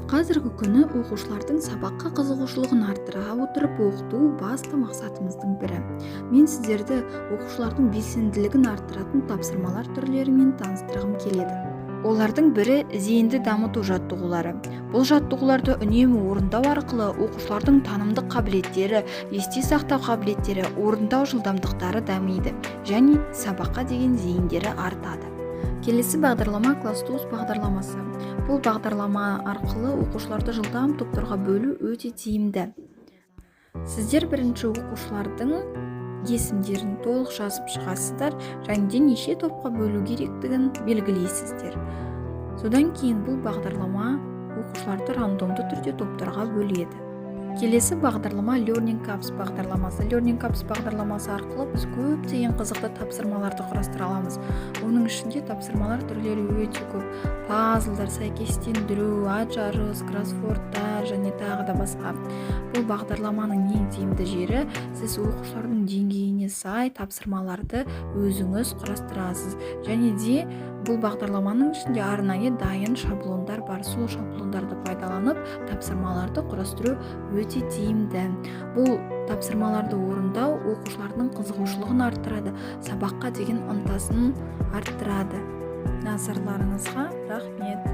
Қазіргі күні оқушылардың сабаққа қызығушылығын арттыра отырып оқыту басты мақсатымыздың бірі. Мен сіздерді оқушылардың белсенділігін арттыратын тапсырмалар түрлерімен таныстырғым келеді. Олардың бірі зейінді дамыту жаттығулары. Бұл жаттығуларды үнемі орындау арқылы оқушылардың танымдық қабілеттері, есте сақтау қабілеттері, орындау жылдамдықтары дамиды және сабаққа деген зейіндері артады. Келесі бағдарлама класс-туз бағдарламасы. Бұл бағдарлама арқылы оқушыларды жылдам топтарға бөлу өте тиімді. Сіздер бірінші оқушылардың есімдерін толық жазып шығасыздар және де неше топқа бөлу керектігін белгілейсіздер. Содан кейін бұл бағдарлама оқушыларды рандомды түрде топтарға бөледі. Келесі бағдарлама Learning Cups бағдарламасы. Learning Cups бағдарламасы арқылы біз көптеген қызықты тапсырмаларды құрастыра аламыз. Оның ішінде тапсырмалар түрлері өте көп. Пазлдар, сәйкестендіру, ат-жарыс, кроссвордтар және тағы да басқа. Бұл бағдарламаның ең тиімді жері, сіз оқушылардың деңгейіне сай тапсырмаларды өзіңіз құрастырасыз. Және де бұл бағдарламаның ішінде арнайы дайын шаблондар бар. Сол шаблондарды пайдаланып тапсырмаларды құрастыру өте тиімді. Бұл тапсырмаларды орындау оқушылардың қызығушылығын арттырады, сабаққа деген ынтасын арттырады. Назарларыңызға рахмет.